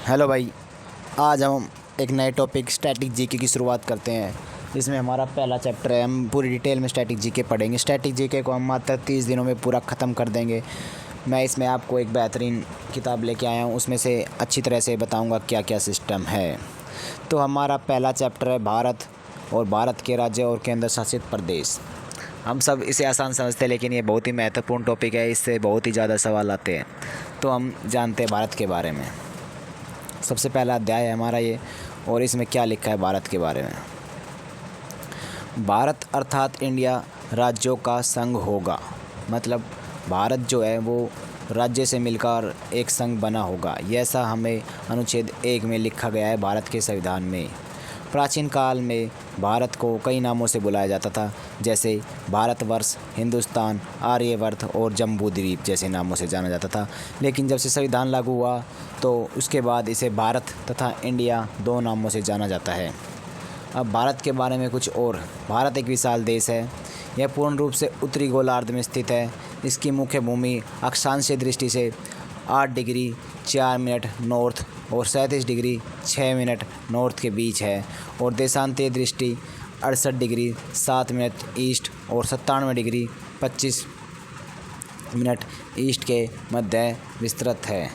Hello भाई। आज हम एक नए टॉपिक स्टैटिक जीके की शुरुआत करते हैं। इसमें हमारा पहला चैप्टर है। हम पूरी डिटेल में स्टैटिक जीके पढ़ेंगे। स्टैटिक जीके को हम मात्र 30 दिनों में पूरा ख़त्म कर देंगे। मैं इसमें आपको एक बेहतरीन किताब लेके आया हूँ, उसमें से अच्छी तरह से बताऊँगा क्या क्या सिस्टम है। तो हमारा पहला चैप्टर है भारत और भारत के राज्य और केंद्र शासित प्रदेश। हम सब इसे आसान समझते हैं, लेकिन ये बहुत ही महत्वपूर्ण टॉपिक है। इससे बहुत ही ज़्यादा सवाल आते हैं। तो हम जानते हैं भारत के बारे में। सबसे पहला अध्याय है हमारा ये, और इसमें क्या लिखा है भारत के बारे में। भारत अर्थात इंडिया राज्यों का संघ होगा। मतलब भारत जो है वो राज्य से मिलकर एक संघ बना होगा। ऐसा हमें अनुच्छेद 1 में लिखा गया है भारत के संविधान में। प्राचीन काल में भारत को कई नामों से बुलाया जाता था, जैसे भारतवर्ष, हिंदुस्तान, आर्यवर्त और जम्बू द्वीप जैसे नामों से जाना जाता था। लेकिन जब से संविधान लागू हुआ तो उसके बाद इसे भारत तथा इंडिया 2 नामों से जाना जाता है। अब भारत के बारे में कुछ और। भारत एक विशाल देश है। यह पूर्ण रूप से उत्तरी गोलार्ध में स्थित है। इसकी मुख्य भूमि अक्षांशीय दृष्टि से 8 डिग्री 4 मिनट नॉर्थ और 37 डिग्री 6 मिनट नॉर्थ के बीच है, और देशांतरीय दृष्टि 68 डिग्री 7 मिनट ईस्ट और 97 डिग्री 25 मिनट ईस्ट के मध्य विस्तृत है।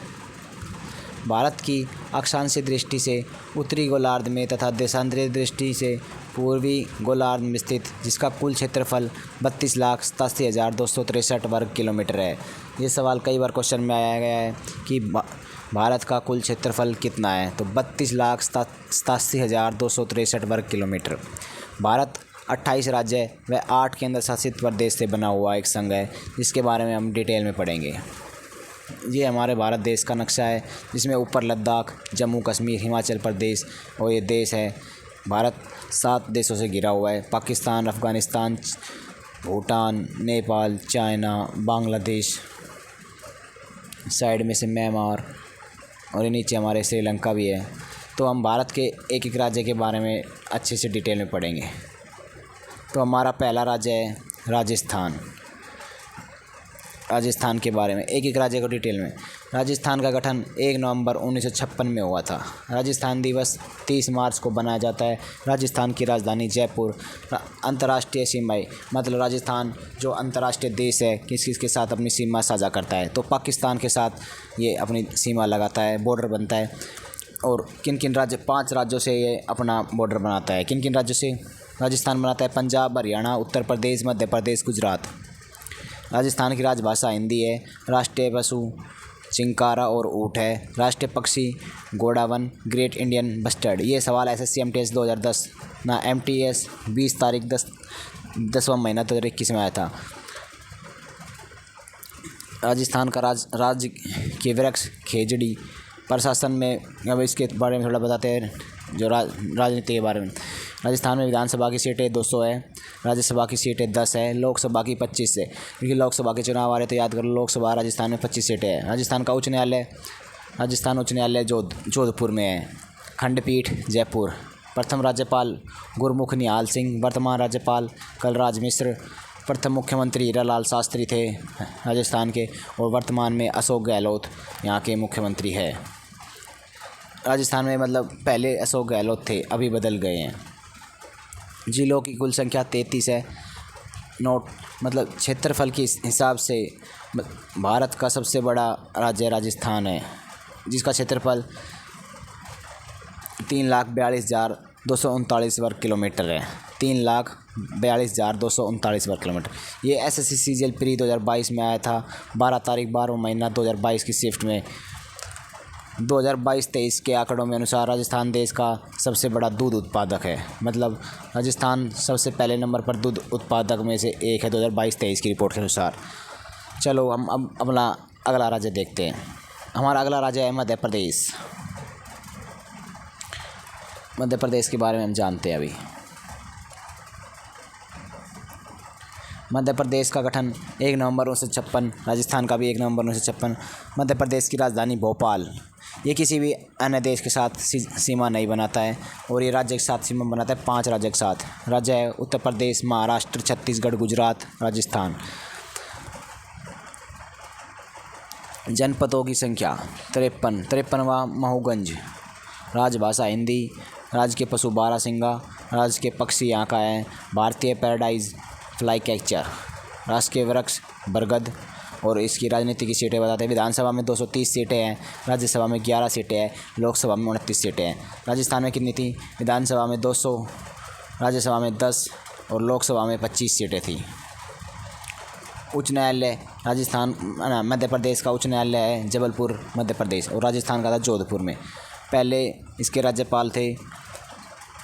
भारत की अक्षांशीय दृष्टि से उत्तरी गोलार्ध में तथा देशांतरीय दृष्टि से पूर्वी गोलार्ध में स्थित, जिसका कुल क्षेत्रफल 32,87,263 वर्ग किलोमीटर है। ये सवाल कई बार क्वेश्चन में आया गया है कि भारत का कुल क्षेत्रफल कितना है, तो 32,87,263 वर्ग किलोमीटर। भारत 28 राज्य व 8 केंद्र शासित प्रदेश से बना हुआ एक संघ है, जिसके बारे में हम डिटेल में पढ़ेंगे। ये हमारे भारत देश का नक्शा है, जिसमें ऊपर लद्दाख, जम्मू कश्मीर, हिमाचल प्रदेश और ये देश है। भारत 7 देशों से घिरा हुआ है: पाकिस्तान, अफ़गानिस्तान, भूटान, नेपाल, चाइना, बांग्लादेश, साइड में से म्यांमार और नीचे हमारे श्रीलंका भी है। तो हम भारत के एक एक राज्य के बारे में अच्छे से डिटेल में पढ़ेंगे। तो हमारा पहला राज्य है राजस्थान। राजस्थान के बारे में एक एक राज्य को डिटेल में। राजस्थान का गठन 1 नवंबर 1956 में हुआ था। राजस्थान दिवस 30 मार्च को बनाया जाता है। राजस्थान की राजधानी जयपुर। अंतर्राष्ट्रीय सीमाएं, मतलब राजस्थान जो अंतर्राष्ट्रीय देश है, किस किस के साथ अपनी सीमा साझा करता है, तो पाकिस्तान के साथ ये अपनी सीमा लगाता है, बॉर्डर बनता है। और किन किन राज्य, 5 राज्यों से ये अपना बॉर्डर बनाता है। किन किन राज्यों से राजस्थान बनाता है? पंजाब, हरियाणा, उत्तर प्रदेश, मध्य प्रदेश, गुजरात। राजस्थान की राजभाषा हिंदी है। राष्ट्रीय पशु चिंकारा और ऊँट है। राष्ट्रीय पक्षी गोडावन, ग्रेट इंडियन बस्टर्ड। ये सवाल SSC MTS 2010 ना MTS 20 तारीख 10वां महीना 2021 में आया था। राजस्थान का राज्य के वृक्ष खेजड़ी। प्रशासन में अब इसके बारे में थोड़ा बताते हैं, जो राजनीति के बारे में। राजस्थान में विधानसभा की सीटें 200 है, राज्यसभा की सीटें 10 है, लोकसभा की 25 है। क्योंकि लोकसभा के चुनाव आ रहे तो याद करो, लोकसभा राजस्थान में 25 सीटें हैं। राजस्थान का उच्च न्यायालय, राजस्थान उच्च न्यायालय जोधपुर में है। खंडपीठ जयपुर। प्रथम राज्यपाल गुरमुख निहाल सिंह, वर्तमान राज्यपाल कलराज मिश्र। प्रथम मुख्यमंत्री हीरालाल शास्त्री थे राजस्थान के, और वर्तमान में अशोक गहलोत यहाँ के मुख्यमंत्री है। राजस्थान में मतलब पहले अशोक गहलोत थे, अभी बदल गए हैं। जिलों की कुल संख्या 33 है। नोट मतलब क्षेत्रफल के हिसाब से भारत का सबसे बड़ा राज्य राजस्थान है, जिसका क्षेत्रफल 3,42,239 वर्ग किलोमीटर है। 3,42,239 वर्ग किलोमीटर। ये SSC CGL प्री 2022 में आया था, 12 तारीख 12वां महीना 2022 की शिफ्ट में। 2022-23 के आंकड़ों में अनुसार राजस्थान देश का सबसे बड़ा दूध उत्पादक है। मतलब राजस्थान सबसे पहले नंबर पर दूध उत्पादक में से एक है 2022-23 की रिपोर्ट के अनुसार। चलो हम अब अपना अगला राज्य देखते हैं। हमारा अगला राज्य है मध्य प्रदेश। मध्य प्रदेश के बारे में हम जानते हैं अभी। मध्य प्रदेश का गठन 1 नवंबर 1956, राजस्थान का भी 1 नवंबर 1956। मध्य प्रदेश की राजधानी भोपाल। ये किसी भी अन्य देश के साथ सीमा नहीं बनाता है, और ये राज्य के साथ सीमा बनाता है 5 राज्य के साथ। राज्य है उत्तर प्रदेश, महाराष्ट्र, छत्तीसगढ़, गुजरात, राजस्थान। जनपदों की संख्या 53वां महूगंज। राजभाषा हिंदी। राज्य के पशु बारहसिंगा। राज्य के पक्षी यहाँ का है भारतीय पैराडाइज फ्लाई कैचर। राष्ट्र के वृक्ष बरगद। और इसकी राजनीति की सीटें बताते हैं। विधानसभा में 230 सीटें हैं। राज्यसभा में 11 सीटें हैं। लोकसभा में 29 सीटें हैं। राजस्थान में कितनी थी? विधानसभा में 200, राज्यसभा में 10 और लोकसभा में 25 सीटें थी। उच्च न्यायालय राजस्थान मध्य प्रदेश का उच्च न्यायालय है जबलपुर मध्य प्रदेश, और राजस्थान का था जोधपुर में। पहले इसके राज्यपाल थे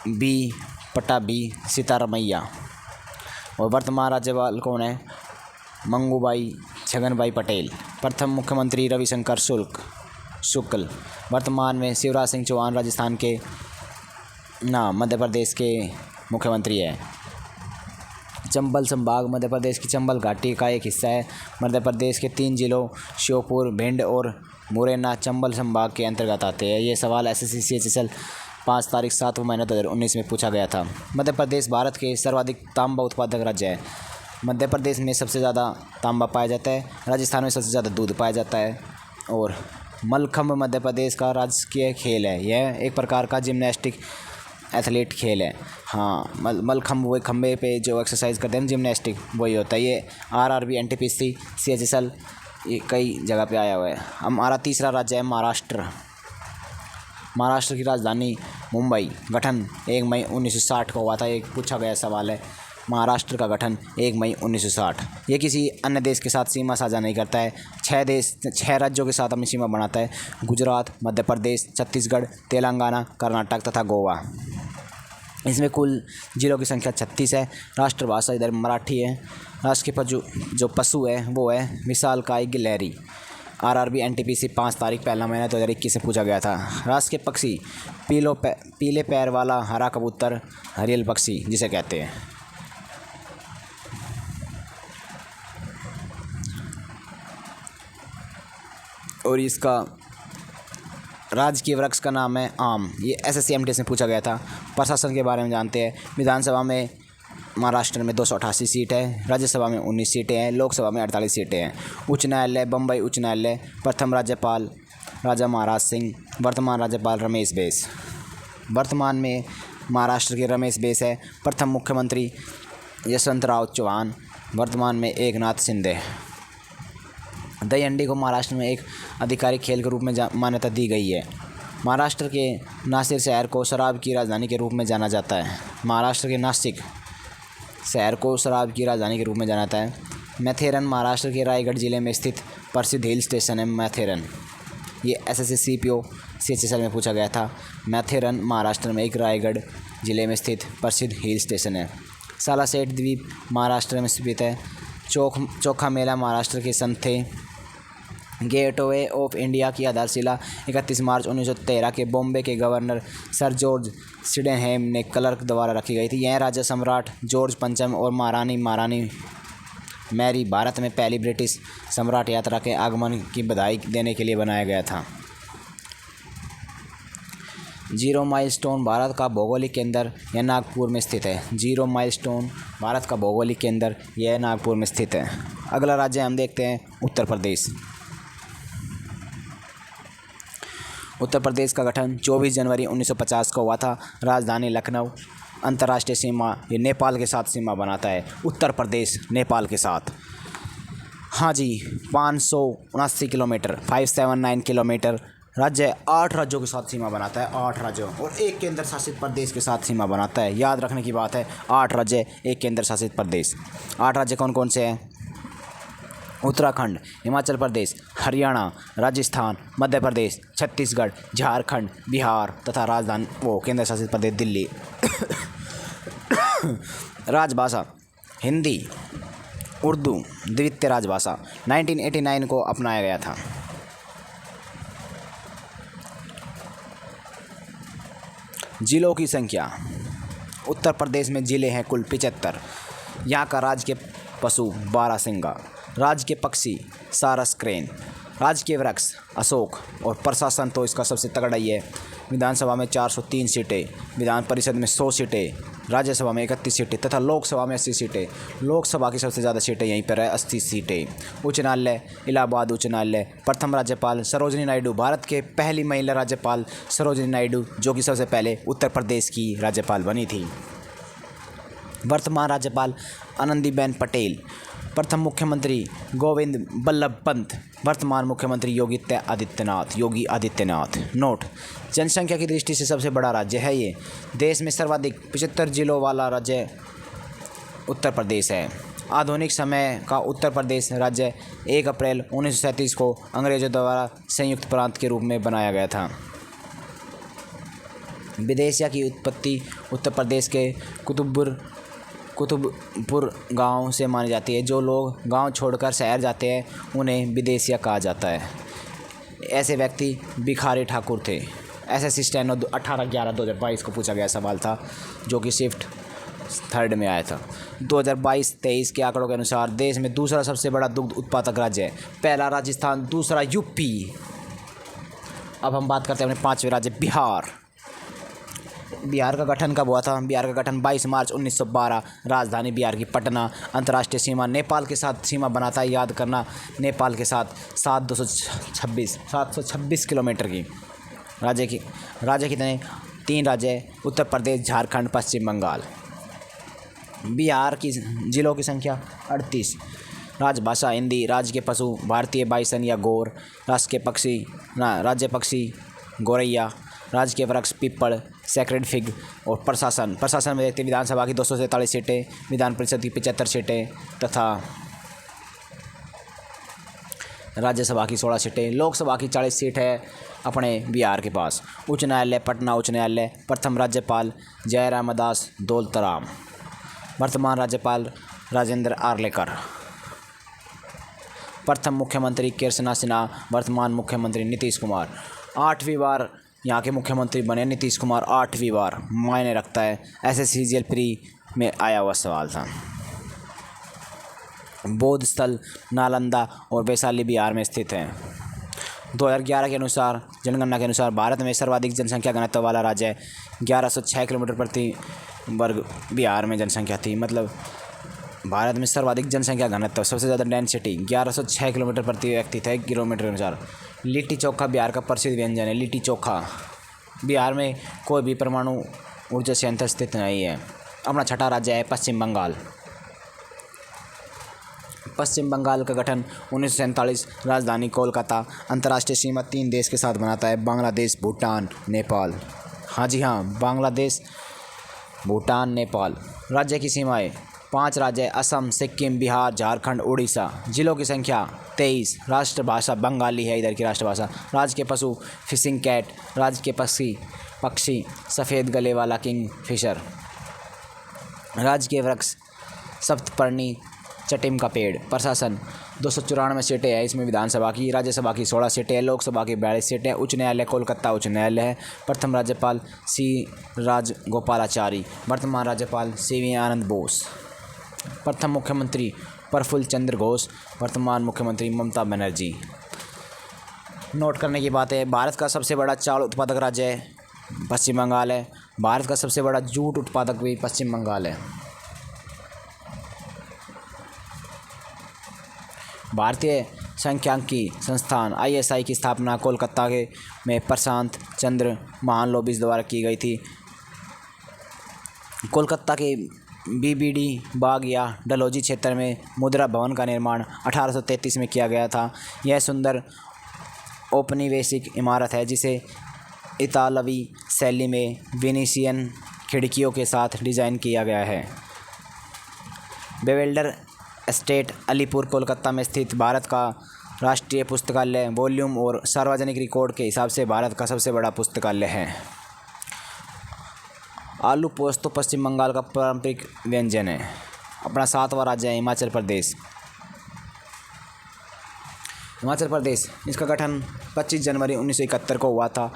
बी पट्टाभी सीतारमैया, और वर्तमान राज्यपाल कौन है? मंगूभाई छगनभाई पटेल। प्रथम मुख्यमंत्री रविशंकर शुक्ल। वर्तमान में शिवराज सिंह चौहान राजस्थान के मध्य प्रदेश के मुख्यमंत्री है। चंबल संभाग मध्य प्रदेश की चंबल घाटी का एक हिस्सा है। मध्य प्रदेश के 3 जिलों श्योपुर, भिंड और मुरैना चंबल संभाग के अंतर्गत आते हैं। ये सवाल SSC CHSL 5 तारीख 7 महीना 2019 में पूछा गया था। मध्य प्रदेश भारत के सर्वाधिक तांबा उत्पादक राज्य है। मध्य प्रदेश में सबसे ज़्यादा तांबा पाया जाता है। राजस्थान में सबसे ज़्यादा दूध पाया जाता है। और मलखम्ब मध्य प्रदेश का राजकीय खेल है। यह एक प्रकार का जिम्नास्टिक एथलीट खेल है। हाँ, मलखम्ब वही खम्बे पे जो एक्सरसाइज करते हैं जिम्नास्टिक, वही होता है। ये RRB NTPC CHSL ये कई जगह पे आया हुआ है। हमारा तीसरा राज्य है महाराष्ट्र। महाराष्ट्र की राजधानी मुंबई। गठन 1 मई 1960 को हुआ था। एक पूछा गया सवाल है। महाराष्ट्र का गठन 1 मई 1960। ये किसी अन्य देश के साथ सीमा साझा नहीं करता है। 6 राज्यों के साथ अपनी सीमा बनाता है। गुजरात, मध्य प्रदेश, छत्तीसगढ़, तेलंगाना, कर्नाटक तथा गोवा। इसमें कुल जिलों की संख्या 36 है। राष्ट्रभाषा इधर मराठी है। राष्ट्र के जो पशु है वो है विशालकाय गिलहरी। RRB NTPC 5 तारीख 1 महीना 2021 से पूछा गया था। राष्ट्र के पक्षी पीले पैर वाला हरा कबूतर, हरियल पक्षी जिसे कहते हैं। और इसका राजकीय वृक्ष का नाम है आम। ये SSC MTS में पूछा गया था। प्रशासन के बारे में जानते हैं। विधानसभा में महाराष्ट्र में 288 सीट है। राज्यसभा में 19 सीटें हैं। लोकसभा में 48 सीटें हैं। उच्च न्यायालय बम्बई उच्च न्यायालय। प्रथम राज्यपाल राजा महाराज सिंह। वर्तमान राज्यपाल रमेश बैस। वर्तमान में महाराष्ट्र के रमेश बैस है। प्रथम मुख्यमंत्री यशवंतराव चौहान। वर्तमान में एकनाथ शिंदे। दही हंडी को महाराष्ट्र में एक आधिकारिक खेल के रूप में मान्यता दी गई है। महाराष्ट्र के नासिक शहर को शराब की राजधानी के रूप में जाना जाता है। महाराष्ट्र के नासिक शहर को शराब की राजधानी के रूप में जाना जाता है। मैथेरन महाराष्ट्र के रायगढ़ जिले में स्थित प्रसिद्ध हिल स्टेशन है मैथेरन। ये SSC CPO CHSL में पूछा गया था। मैथेरन महाराष्ट्र में एक रायगढ़ जिले में स्थित प्रसिद्ध हिल स्टेशन है। सालासेट द्वीप महाराष्ट्र में स्थित है। चोखा मेला महाराष्ट्र के संथे। गेटवे ऑफ इंडिया की आधारशिला 31 मार्च 1913 के बॉम्बे के गवर्नर सर जॉर्ज सिडेनहैम ने क्लर्क द्वारा रखी गई थी। यह राजा सम्राट जॉर्ज पंचम और महारानी मैरी भारत में पहली ब्रिटिश सम्राट यात्रा के आगमन की बधाई देने के लिए बनाया गया था। 0 माइलस्टोन भारत का भौगोलिक केंद्र यह नागपुर में स्थित है। 0 माइलस्टोन भारत का भौगोलिक केंद्र यह नागपुर में स्थित है। अगला राज्य हम देखते हैं उत्तर प्रदेश। उत्तर प्रदेश का गठन 24 जनवरी 1950 को हुआ था। राजधानी लखनऊ। अंतर्राष्ट्रीय सीमा ये नेपाल के साथ सीमा बनाता है। उत्तर प्रदेश नेपाल के साथ। हाँ जी, 579 किलोमीटर 579 किलोमीटर राज्य 8 राज्यों के साथ सीमा बनाता है। 8 राज्यों और एक केंद्र शासित प्रदेश के साथ सीमा बनाता है। याद रखने की बात है, 8 राज्य एक केंद्र शासित प्रदेश। 8 राज्य कौन कौन से हैं? उत्तराखंड, हिमाचल प्रदेश, हरियाणा, राजस्थान, मध्य प्रदेश, छत्तीसगढ़, झारखंड, बिहार तथा राजधानी केंद्र शासित प्रदेश दिल्ली। राजभाषा हिंदी, उर्दू द्वितीय राजभाषा। 1989 को अपनाया गया था। जिलों की संख्या। उत्तर प्रदेश में जिले हैं कुल 75। यहाँ का राज्य के पशु बारहसिंगा। राज्य के पक्षी सारस क्रेन। राजकीय वृक्ष अशोक और प्रशासन तो इसका सबसे तगड़ा ही है। विधानसभा में 403 सीटें, विधान परिषद में 100 सीटें, राज्यसभा में 31 सीटें तथा लोकसभा में 80 सीटें। लोकसभा की सबसे ज़्यादा सीटें यहीं पर है, 80 सीटें। उच्च न्यायालय इलाहाबाद उच्च न्यायालय। प्रथम राज्यपाल सरोजिनी नायडू, भारत के पहली महिला राज्यपाल सरोजिनी नायडू, जो कि सबसे पहले उत्तर प्रदेश की राज्यपाल बनी थी। वर्तमान राज्यपाल आनंदीबेन पटेल। प्रथम मुख्यमंत्री गोविंद बल्लभ पंत। वर्तमान मुख्यमंत्री योगी आदित्यनाथ। नोट: जनसंख्या की दृष्टि से सबसे बड़ा राज्य है ये। देश में सर्वाधिक 75 जिलों वाला राज्य उत्तर प्रदेश है। आधुनिक समय का उत्तर प्रदेश राज्य 1 अप्रैल 1937 को अंग्रेजों द्वारा संयुक्त प्रांत के रूप में बनाया गया था। विदेशिया की उत्पत्ति उत्तर प्रदेश के कुतुबपुर गांव से मानी जाती है। जो लोग गांव छोड़कर शहर जाते हैं उन्हें विदेशिया कहा जाता है। ऐसे व्यक्ति भिखारी ठाकुर थे। एसएससी स्टेनो 18/11/2022 को पूछा गया सवाल था, जो कि शिफ्ट 3rd में आया था। 2022-23 के आंकड़ों के अनुसार देश में दूसरा सबसे बड़ा दुग्ध उत्पादक राज्य है। पहला राजस्थान, दूसरा यूपी। अब हम बात करते हैं अपने 5वें राज्य बिहार। बिहार का गठन कब हुआ था? बिहार का गठन 22 मार्च 1912। राजधानी बिहार की पटना। अंतर्राष्ट्रीय सीमा नेपाल के साथ सीमा बनाता है, याद करना, नेपाल के साथ 726 किलोमीटर की। राज्य कितने? 3 राज्य: उत्तर प्रदेश, झारखंड, पश्चिम बंगाल। बिहार की जिलों की संख्या 38। राजभाषा हिंदी। राज्य के पशु भारतीय बाइसन या गौर। राज्य पक्षी गौरैया। राज्य के वृक्ष पीपल, सैक्रेड फिग। और प्रशासन में देखते विधानसभा की 243 सीटें, विधान परिषद की 75 सीटें तथा राज्यसभा की 16 सीटें। लोकसभा की 40 सीट है अपने बिहार के पास। उच्च न्यायालय पटना उच्च न्यायालय। प्रथम राज्यपाल जयरामदास दौलतराम। वर्तमान राज्यपाल राजेंद्र आर्लेकर। प्रथम मुख्यमंत्री कृष्णा सिन्हा। वर्तमान मुख्यमंत्री नीतीश कुमार। 8वीं बार यहाँ के मुख्यमंत्री बने नीतीश कुमार, 8वीं बार, मायने रखता है। एसएससी जेल प्री में आया हुआ सवाल था। बौद्ध स्थल नालंदा और वैशाली बिहार में स्थित हैं। 2011 के अनुसार, जनगणना के अनुसार भारत में सर्वाधिक जनसंख्या घनत्व वाला राज्य है। 1106 किलोमीटर प्रति वर्ग बिहार में जनसंख्या थी। मतलब भारत में सर्वाधिक जनसंख्या घनत्व, सबसे ज़्यादा डेंसिटी 1106 किलोमीटर प्रति व्यक्ति था 1 किलोमीटर के अनुसार। लिट्टी चोखा बिहार का प्रसिद्ध व्यंजन है। लिट्टी चोखा। बिहार में कोई भी परमाणु ऊर्जा संयंत्र स्थित नहीं है। अपना छठा राज्य है पश्चिम बंगाल। पश्चिम बंगाल का गठन 1947। राजधानी कोलकाता। अंतर्राष्ट्रीय सीमा 3 देश के साथ बनाता है: बांग्लादेश, भूटान, नेपाल। हाँ जी हाँ, बांग्लादेश, भूटान, नेपाल। राज्य की सीमाएँ 5 राज्य: असम, सिक्किम, बिहार, झारखंड, उड़ीसा। जिलों की संख्या 23। राष्ट्रभाषा बंगाली है इधर की राष्ट्रभाषा। राज्य के पशु फिशिंग कैट। राज्य के पक्षी सफ़ेद गले वाला किंग फिशर। राज्य के वृक्ष सप्तपर्णी चटिम का पेड़। प्रशासन 294 सीटें हैं इसमें विधानसभा की। राज्यसभा की 16 सीटें हैं। लोकसभा की 42 सीटें। उच्च न्यायालय कोलकाता उच्च न्यायालय है। प्रथम राज्यपाल सी राजगोपालाचारी। वर्तमान राज्यपाल सीवी आनंद बोस। प्रथम मुख्यमंत्री प्रफुल्ल चंद्र घोष। वर्तमान मुख्यमंत्री ममता बनर्जी। नोट करने की बात है, भारत का सबसे बड़ा चावल उत्पादक राज्य पश्चिम बंगाल है। भारत का सबसे बड़ा जूट उत्पादक भी पश्चिम बंगाल है। भारतीय सांख्यिकी संस्थान ISI की स्थापना कोलकाता में प्रशांत चंद्र महालनोबिस द्वारा की गई थी। कोलकाता के BBD बाग या डलहौजी क्षेत्र में मुद्रा भवन का निर्माण 1833 में किया गया था। यह सुंदर औपनिवेशिक इमारत है जिसे इतालवी शैली में वेनेशियन खिड़कियों के साथ डिज़ाइन किया गया है। बेवेल्डर एस्टेट अलीपुर कोलकाता में स्थित भारत का राष्ट्रीय पुस्तकालय वॉल्यूम और सार्वजनिक रिकॉर्ड के हिसाब से भारत का सबसे बड़ा पुस्तकालय है। आलू पोस्तो पश्चिम बंगाल का पारंपरिक व्यंजन है। अपना 7वां राज्य है हिमाचल प्रदेश। हिमाचल प्रदेश, इसका गठन 25 जनवरी 1971 को हुआ था।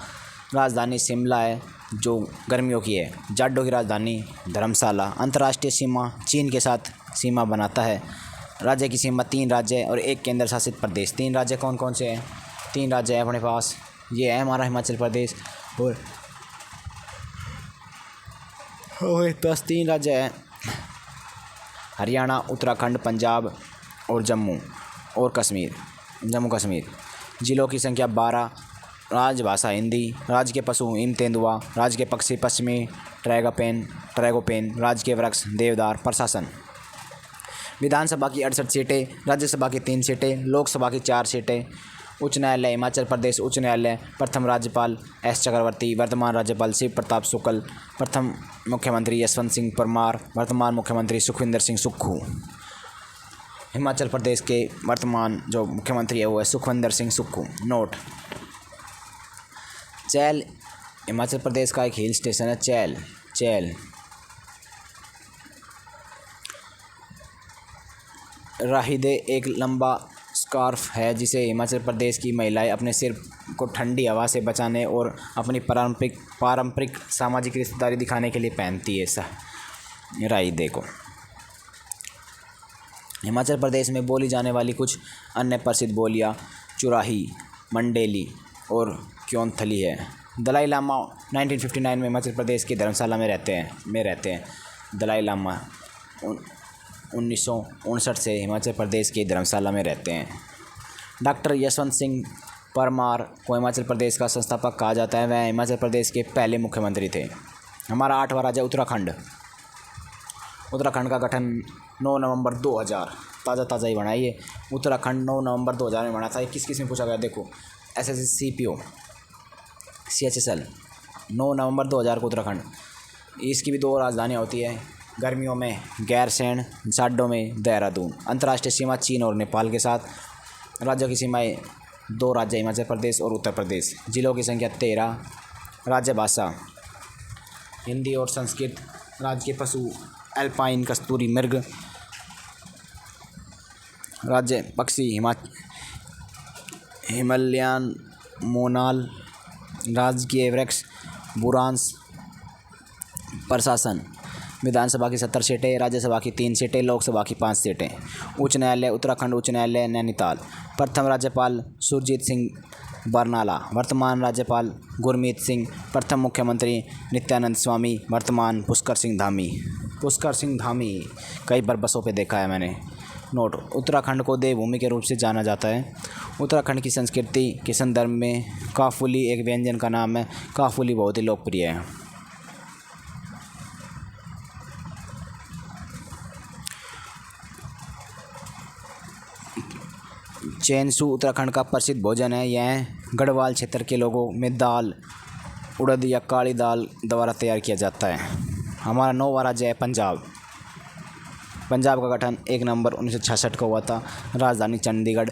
राजधानी शिमला है जो गर्मियों की है। जाडो की राजधानी धर्मशाला। अंतर्राष्ट्रीय सीमा चीन के साथ सीमा बनाता है। राज्य की सीमा 3 राज्य और 1 केंद्र शासित प्रदेश। 3 राज्य कौन कौन से हैं? 3 राज्य हैं अपने पास, ये है हमारा हिमाचल प्रदेश और बस 3 राज्य हैं, हरियाणा, उत्तराखंड, पंजाब और जम्मू कश्मीर। जिलों की संख्या 12। राजभाषा हिंदी। राज्य के पशु हिम तेंदुआ। राज्य के पक्षी पश्चिमी ट्रैगोपेन। राज्य के वृक्ष देवदार। प्रशासन। विधानसभा की 68 सीटें, राज्यसभा की 3 सीटें, लोकसभा की 4 सीटें। उच्च न्यायालय हिमाचल प्रदेश उच्च न्यायालय। प्रथम राज्यपाल एस चक्रवर्ती, वर्तमान राज्यपाल शिव प्रताप शुक्ल। प्रथम मुख्यमंत्री यशवंत सिंह परमार, वर्तमान मुख्यमंत्री सुखविंदर सिंह सुक्खू। हिमाचल प्रदेश के वर्तमान जो मुख्यमंत्री है वो है सुखविंदर सिंह सुक्खू। नोट: चैल हिमाचल प्रदेश का एक हिल स्टेशन है। चैल राहिदे एक लंबा स्कार्फ है जिसे हिमाचल प्रदेश की महिलाएं अपने सिर को ठंडी हवा से बचाने और अपनी पारंपरिक सामाजिक रिश्तेदारी दिखाने के लिए पहनती है। राहिदे को हिमाचल प्रदेश में बोली जाने वाली कुछ अन्य प्रसिद्ध बोलियां चुराही, मंडेली और क्योंथली है। दलाई लामा 1959 में हिमाचल प्रदेश की धर्मशाला में रहते हैं। दलाई लामा 1959 से हिमाचल प्रदेश की धर्मशाला में रहते हैं। डॉक्टर यशवंत सिंह परमार को हिमाचल प्रदेश का संस्थापक कहा जाता है। वह हिमाचल प्रदेश के पहले मुख्यमंत्री थे। हमारा 8वां राज्य उत्तराखंड का गठन 9 नवंबर 2000, ताज़ा ही बना ये। उत्तराखंड 9 नवंबर 2000 में बना था। किस में पूछा गया? देखो, SSC CPO CHSL 9 नवंबर 2000 को उत्तराखंड। इसकी भी 2 राजधानियाँ होती है, गर्मियों में गैरसैंण, सर्दियों में देहरादून। अंतर्राष्ट्रीय सीमा चीन और नेपाल के साथ। राज्यों की सीमाएँ 2 राज्य हिमाचल प्रदेश और उत्तर प्रदेश। जिलों की संख्या 13। राज्यभाषा हिंदी और संस्कृत। राज्य के पशु एल्पाइन कस्तूरी मृग। राज्य पक्षी हिमालयन मोनाल। राज्य के वृक्ष बुरांश। प्रशासन विधानसभा की 70 सीटें, राज्यसभा की 3 सीटें, लोकसभा की 5 सीटें। उच्च न्यायालय उत्तराखंड उच्च न्यायालय नैनीताल। प्रथम राज्यपाल सुरजीत सिंह बरनाला, वर्तमान राज्यपाल गुरमीत सिंह। प्रथम मुख्यमंत्री नित्यानंद स्वामी, वर्तमान पुष्कर सिंह धामी। कई बार बसों पे देखा है मैंने। नोट: उत्तराखंड को देवभूमि के रूप से जाना जाता है। उत्तराखंड की संस्कृति के संदर्भ में काफुली एक व्यंजन का नाम है। काफुली बहुत ही लोकप्रिय है। चेनसू उत्तराखंड का प्रसिद्ध भोजन है। यह गढ़वाल क्षेत्र के लोगों में दाल, उड़द या काली दाल द्वारा तैयार किया जाता है। हमारा 9वां राज्य है पंजाब का गठन 1 नवंबर 1966 को हुआ था। राजधानी चंडीगढ़।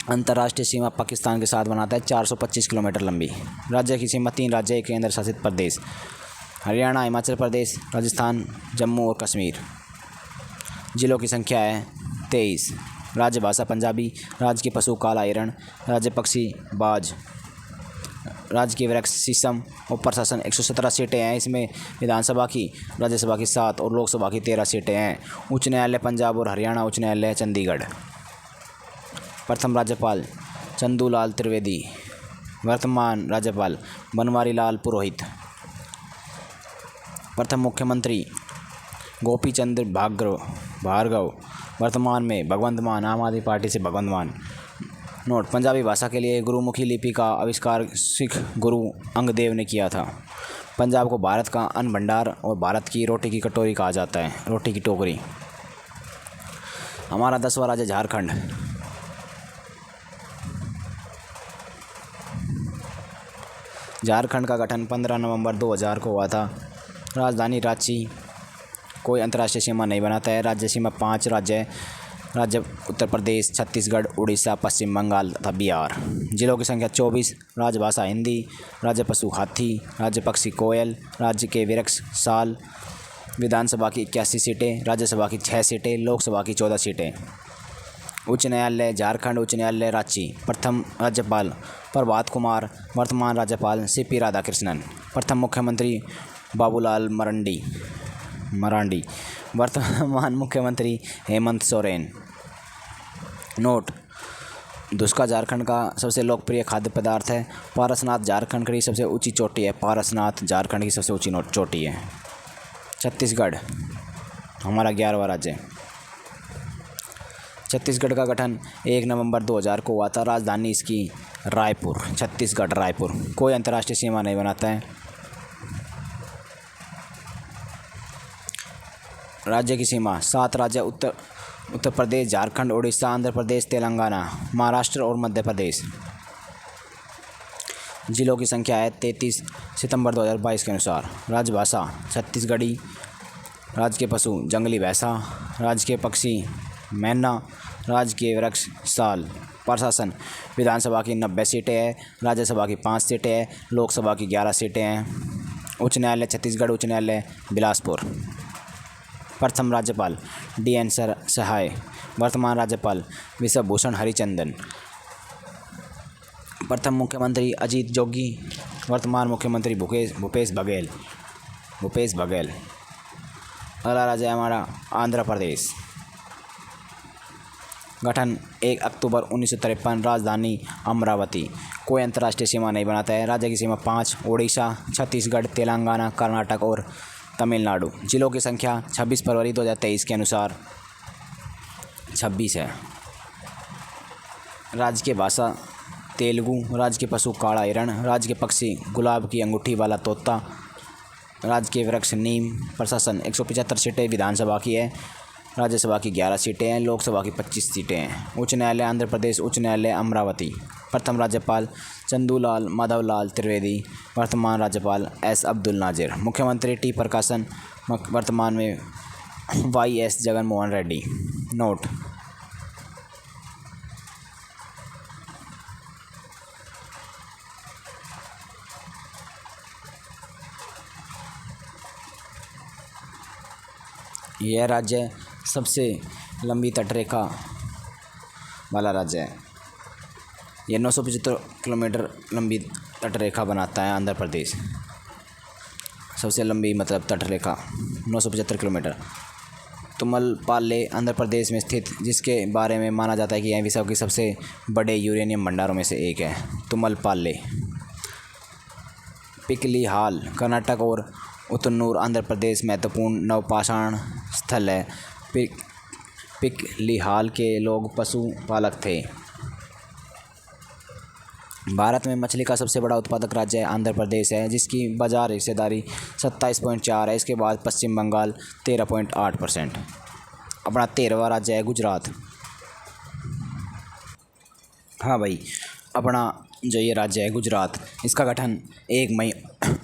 अंतर्राष्ट्रीय सीमा पाकिस्तान के साथ बनाता है, 425 किलोमीटर लंबी। राज्य की सीमा 3 राज्य, 1 केंद्र शासित प्रदेश। हरियाणा, हिमाचल प्रदेश, राजस्थान, जम्मू और कश्मीर। जिलों की संख्या है 23। राज्यभाषा पंजाबी। राज्य के पशु काला हिरण। राज्य पक्षी बाज। राज्य के वृक्ष शीशम और प्रशासन 117 सीटें हैं। इसमें विधानसभा की, राज्यसभा की 7 और लोकसभा की 13 सीटें हैं। उच्च न्यायालय पंजाब और हरियाणा उच्च न्यायालय चंडीगढ़। प्रथम राज्यपाल चंदूलाल त्रिवेदी, वर्तमान राज्यपाल बनवारी लाल पुरोहित। प्रथम मुख्यमंत्री गोपी चंद्र भार्गव, वर्तमान में भगवंत मान, आम आदमी पार्टी से भगवंत मान। नोट: पंजाबी भाषा के लिए गुरुमुखी लिपि का आविष्कार सिख गुरु अंगदेव ने किया था। पंजाब को भारत का अन्न भंडार और भारत की रोटी की कटोरी कहा जाता है, रोटी की टोकरी। हमारा 10वां राज्य झारखंड। झारखंड का गठन 15 नवंबर 2000 को हुआ था। राजधानी रांची। कोई अंतर्राष्ट्रीय सीमा नहीं बनाता है। राज्य सीमा 5 राज्य उत्तर प्रदेश, छत्तीसगढ़, उड़ीसा, पश्चिम बंगाल तथा बिहार। जिलों की संख्या 24। राजभाषा हिंदी। राज्य पशु हाथी। राज्य पक्षी कोयल। राज्य के वृक्ष साल। विधानसभा की 81 सीटें, राज्यसभा की 6 सीटें, लोकसभा की 14 सीटें। उच्च न्यायालय झारखंड उच्च न्यायालय रांची। प्रथम राज्यपाल प्रभात कुमार, वर्तमान राज्यपाल CP राधाकृष्णन। प्रथम मुख्यमंत्री बाबूलाल मरंडी। मरांडी। वर्तमान मुख्यमंत्री हेमंत सोरेन। नोट: धुसका झारखंड का सबसे लोकप्रिय खाद्य पदार्थ है। पारसनाथ झारखंड की सबसे ऊंची चोटी है। पारसनाथ झारखंड की सबसे ऊंची चोटी है। छत्तीसगढ़ हमारा 11वां राज्य। छत्तीसगढ़ का गठन 1 नवंबर 2000 को हुआ था। राजधानी इसकी रायपुर। छत्तीसगढ़ रायपुर। कोई अंतर्राष्ट्रीय सीमा नहीं बनाता है। राज्य की सीमा 7 राज्य उत्तर प्रदेश, झारखंड, उड़ीसा, आंध्र प्रदेश, तेलंगाना, महाराष्ट्र और मध्य प्रदेश। जिलों की संख्या है 33 सितंबर 2022 के अनुसार। राजभाषा छत्तीसगढ़ी। राज्य के पशु जंगली भैंसा। राज्य के पक्षी मैना। राज्य के वृक्ष साल। प्रशासन विधानसभा की 90 सीटें हैं। राज्यसभा की 5 सीटें हैं। लोकसभा की 11 सीटें हैं। उच्च न्यायालय छत्तीसगढ़ उच्च न्यायालय बिलासपुर। प्रथम राज्यपाल DN सहाय। वर्तमान राज्यपाल विश्वभूषण हरिचंदन। प्रथम मुख्यमंत्री अजीत जोगी। वर्तमान मुख्यमंत्री भूपेश बघेल। अगला राज्य है हमारा आंध्र प्रदेश। गठन 1 अक्टूबर 1953। राजधानी अमरावती। कोई अंतर्राष्ट्रीय सीमा नहीं बनाता है। राज्य की सीमा 5 उड़ीसा, छत्तीसगढ़, तेलंगाना, कर्नाटक और तमिलनाडु। जिलों की संख्या 26 फरवरी 2023 के अनुसार 26 है। राज्य की भाषा तेलुगु। राज्य के पशु काला हिरण। राज्य के पक्षी गुलाब की अंगूठी वाला तोता। राज्य के वृक्ष नीम। प्रशासन 175 सीटें विधानसभा की है। राज्यसभा की 11 सीटें हैं। लोकसभा की 25 सीटें हैं। उच्च न्यायालय आंध्र प्रदेश उच्च न्यायालय अमरावती। प्रथम राज्यपाल चंदूलाल माधवलाल त्रिवेदी। वर्तमान राज्यपाल S अब्दुल नाजिर। मुख्यमंत्री T प्रकाशन। वर्तमान में YS जगनमोहन रेड्डी। नोट: यह राज्य सबसे लंबी तटरेखा वाला राज्य है। यह 975 किलोमीटर लंबी तटरेखा बनाता है। आंध्र प्रदेश सबसे लंबी मतलब तटरेखा 975 किलोमीटर। तुमलपाल्ले आंध्र प्रदेश में स्थित, जिसके बारे में माना जाता है कि यह विश्व के सबसे बड़े यूरेनियम भंडारों में से एक है। तुमलपाल्ले। पिकलीहाल कर्नाटक और उतनूर आंध्र प्रदेश महत्वपूर्ण नवपाषाण स्थल है। पिकलीहाल के लोग पशुपालक थे। भारत में मछली का सबसे बड़ा उत्पादक राज्य आंध्र प्रदेश है, जिसकी बाजार हिस्सेदारी 27.4 है। इसके बाद पश्चिम बंगाल 13.8%। अपना 13वां राज्य है गुजरात। हाँ भाई, अपना जो ये राज्य है गुजरात, इसका गठन 1 मई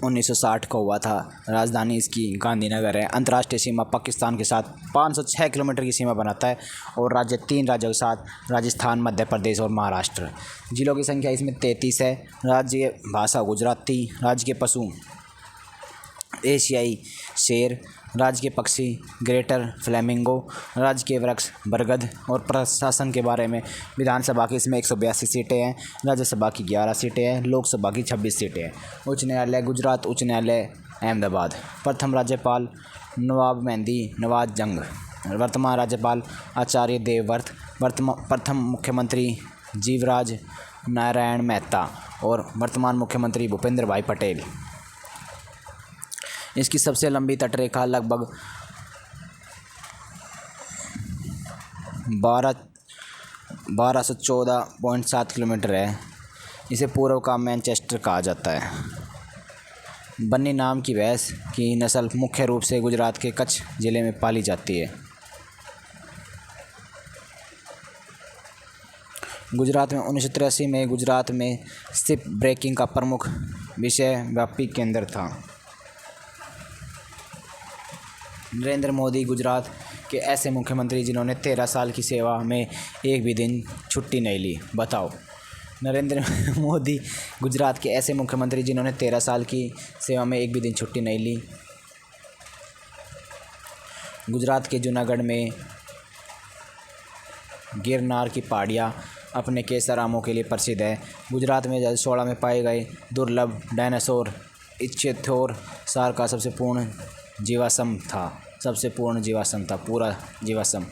1960 को हुआ था। राजधानी इसकी गांधीनगर है। अंतर्राष्ट्रीय सीमा पाकिस्तान के साथ 506 किलोमीटर की सीमा बनाता है। और राज्य 3 राज्यों के साथ राजस्थान, मध्य प्रदेश और महाराष्ट्र। जिलों की संख्या इसमें 33 है। राज्य भाषा गुजराती। राज्य के पशु एशियाई शेर। राज्य के पक्षी ग्रेटर फ्लेमिंगो। राज्य के वृक्ष बरगद। और प्रशासन के बारे में विधानसभा की इसमें 182 सीटें हैं। राज्यसभा की 11 सीटें हैं। लोकसभा की 26 सीटें हैं। उच्च न्यायालय गुजरात उच्च न्यायालय अहमदाबाद। प्रथम राज्यपाल नवाब मेहंदी नवाज जंग। वर्तमान राज्यपाल आचार्य देवव्रत। प्रथम मुख्यमंत्री जीवराज नारायण मेहता। और वर्तमान मुख्यमंत्री भूपेंद्र भाई पटेल। इसकी सबसे लंबी तटरेखा लगभग 1214.7 किलोमीटर है। इसे पूर्व का मैनचेस्टर कहा जाता है। बन्नी नाम की भैंस की नस्ल मुख्य रूप से गुजरात के कच्छ जिले में पाली जाती है। गुजरात में 1983 में गुजरात में शिप ब्रेकिंग का प्रमुख विश्वव्यापी केंद्र था। नरेंद्र मोदी गुजरात के ऐसे मुख्यमंत्री जिन्होंने 13 साल की सेवा में एक भी दिन छुट्टी नहीं ली। बताओ। नरेंद्र मोदी गुजरात के ऐसे मुख्यमंत्री जिन्होंने 13 साल की सेवा में एक भी दिन छुट्टी नहीं ली। गुजरात के जूनागढ़ में गिरनार की पहाड़ियाँ अपने केसर आमों के लिए प्रसिद्ध है। गुजरात में 2016 में पाए गए दुर्लभ डायनासोर इच्चेथोर सार का सबसे पूर्ण जीवाश्म था। सबसे पूर्ण जीवाश्म था, पूरा जीवाश्म।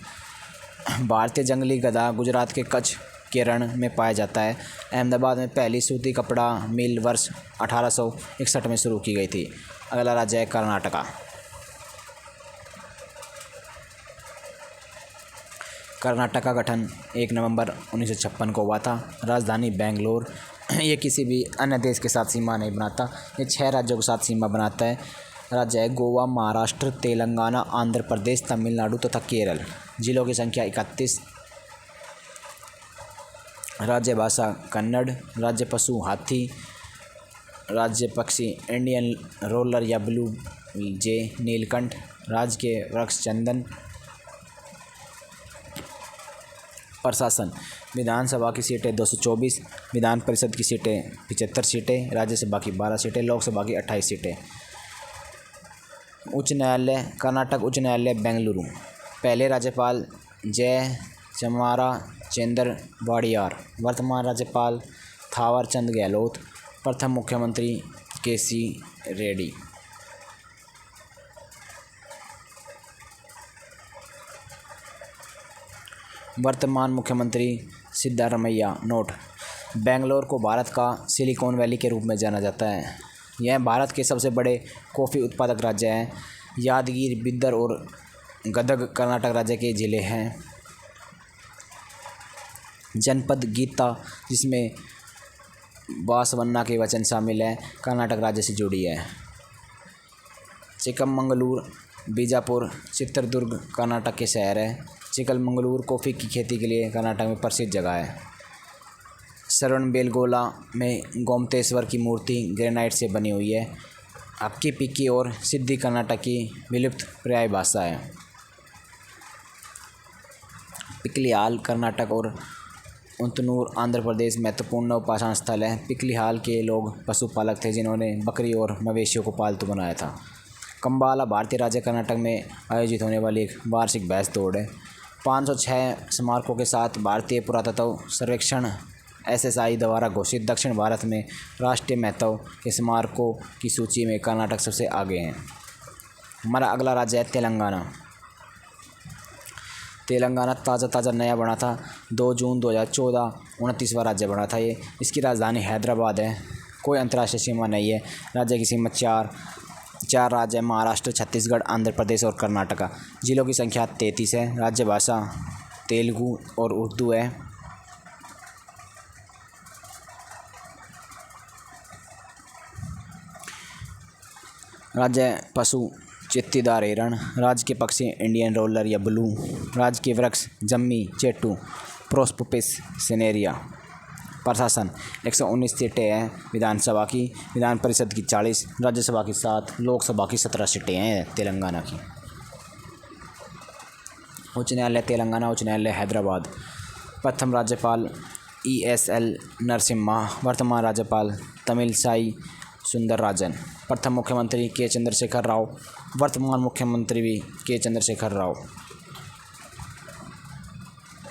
भारतीय जंगली गधा गुजरात के कच्छ केरल में पाया जाता है। अहमदाबाद में पहली सूती कपड़ा मिल वर्ष 1861 में शुरू की गई थी। अगला राज्य है कर्नाटका। कर्नाटक का गठन 1 नवंबर 1956 को हुआ था। राजधानी बेंगलोर। ये किसी भी अन्य देश के साथ सीमा नहीं बनाता। ये 6 राज्यों के साथ सीमा बनाता है। राज्य है गोवा, महाराष्ट्र, तेलंगाना, आंध्र प्रदेश, तमिलनाडु तथा केरल। जिलों की संख्या 31। राज्य भाषा कन्नड़। राज्य पशु हाथी। राज्य पक्षी इंडियन रोलर या ब्लू जे नीलकंठ। राज्य के वृक्ष चंदन। प्रशासन विधानसभा की सीटें 224, विधान परिषद की सीटें 75 सीटें, राज्यसभा की 12 सीटें, लोकसभा की 28 सीटें। उच्च न्यायालय कर्नाटक उच्च न्यायालय बेंगलुरु। पहले राज्यपाल जय चमारा चंद्र वाडियार। वर्तमान राज्यपाल थावर चंद गहलोत। प्रथम मुख्यमंत्री केसी रेड्डी। वर्तमान मुख्यमंत्री सिद्धारमैया। नोट: बेंगलोर को भारत का सिलिकॉन वैली के रूप में जाना जाता है। यह भारत के सबसे बड़े कॉफ़ी उत्पादक राज्य हैं। यादगीर, बिदर और गदग कर्नाटक राज्य के ज़िले हैं। जनपद गीता, जिसमें बांसवाना के वचन शामिल हैं, कर्नाटक राज्य से जुड़ी है। चिकमंगलूर, बीजापुर, चित्रदुर्ग कर्नाटक के शहर हैं। चिकमंगलूर कॉफ़ी की खेती के लिए कर्नाटक में प्रसिद्ध जगह है। श्रवणबेलगोला में गोमतेश्वर की मूर्ति ग्रेनाइट से बनी हुई है। हक्की पिक्की और सिद्धि कर्नाटक की विलुप्त पर्याय भाषा है। पिकलिहाल कर्नाटक और उतनूर आंध्र प्रदेश महत्वपूर्ण नवपाषाण स्थल है। पिकलिहाल के लोग पशुपालक थे जिन्होंने बकरी और मवेशियों को पालतू बनाया था। कंबाला भारतीय राज्य कर्नाटक में आयोजित होने वाली एक वार्षिक भैंस दौड़ है। 506 स्मारकों के साथ भारतीय पुरातत्व सर्वेक्षण SSI द्वारा घोषित दक्षिण भारत में राष्ट्रीय महत्व के स्मारकों की सूची में कर्नाटक सबसे आगे हैं। हमारा अगला राज्य है तेलंगाना। तेलंगाना ताज़ा नया बना था। 2 जून 2014 29वां राज्य बना था ये। इसकी राजधानी हैदराबाद है। कोई अंतर्राष्ट्रीय सीमा नहीं है। राज्य की सीमा चार राज्य है: महाराष्ट्र, छत्तीसगढ़, आंध्र प्रदेश और कर्नाटका। जिलों की संख्या 33 है। राज्य भाषा तेलुगु और उर्दू है। राज्य पशु चित्तीदार हिरण। राज्य के पक्षी इंडियन रोलर या ब्लू। राज्य के वृक्ष जम्मी, चेटू, प्रोस्पुपिस सिनेरिया। प्रशासन 119 सीटें हैं विधानसभा की। विधान परिषद की 40, राज्यसभा की 7, लोकसभा की 17 सीटें हैं तेलंगाना की। उच्च न्यायालय तेलंगाना उच्च न्यायालय हैदराबाद। प्रथम राज्यपाल ESL नरसिम्हा। वर्तमान राज्यपाल तमिलसाई सुंदरराजन। प्रथम मुख्यमंत्री के चंद्रशेखर राव। वर्तमान मुख्यमंत्री भी के चंद्रशेखर राव।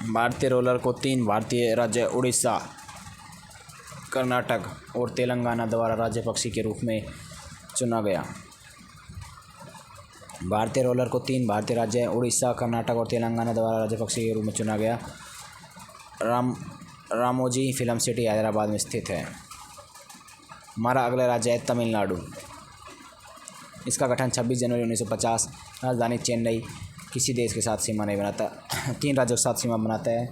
भारतीय रोलर को 3 भारतीय राज्य उड़ीसा, कर्नाटक और तेलंगाना द्वारा राज्य पक्षी के रूप में चुना गया। भारतीय रोलर को 3 भारतीय राज्य उड़ीसा, कर्नाटक और तेलंगाना द्वारा राज्य पक्षी के रूप में चुना गया। रामोजी फिल्म सिटी हैदराबाद में स्थित है। हमारा अगला राज्य है तमिलनाडु। इसका गठन 26 जनवरी 1950। राजधानी चेन्नई। किसी देश के साथ सीमा नहीं बनाता। 3 राज्यों के साथ सीमा बनाता है: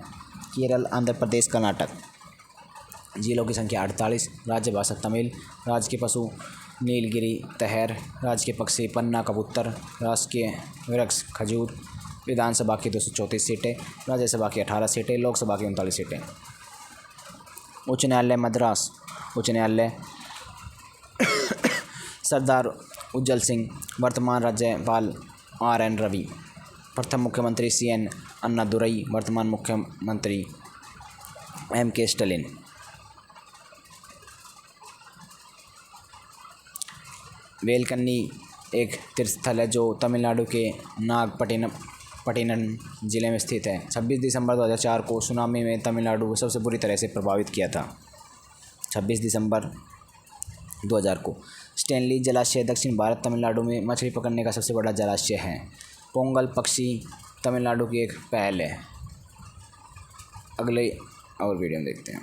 केरल, आंध्र प्रदेश, कर्नाटक। जिलों की संख्या 48। राज्य भाषा तमिल। राज्य के पशु नीलगिरी तहर। राज्य के पक्षी पन्ना कबूतर। राज्य के वृक्ष खजूर। विधानसभा की 234 सीटें, राज्यसभा की 18 सीटें, लोकसभा की 39 सीटें। उच्च न्यायालय मद्रास। उच्च न्यायालय सरदार उज्जल सिंह। वर्तमान राज्यपाल RN रवि। प्रथम मुख्यमंत्री CN अन्नादुरई। वर्तमान मुख्यमंत्री MK स्टालिन। वेलकन्नी एक तीर्थस्थल है जो तमिलनाडु के नागपट्टिनम जिले में स्थित है। 26 दिसंबर 2004 को सुनामी में तमिलनाडु सबसे बुरी तरह से प्रभावित किया था। 26 दिसंबर 2000 को। स्टैनली जलाशय दक्षिण भारत तमिलनाडु में मछली पकड़ने का सबसे बड़ा जलाशय है। पोंगल पक्षी तमिलनाडु की एक पहल है। अगले और वीडियो में देखते हैं।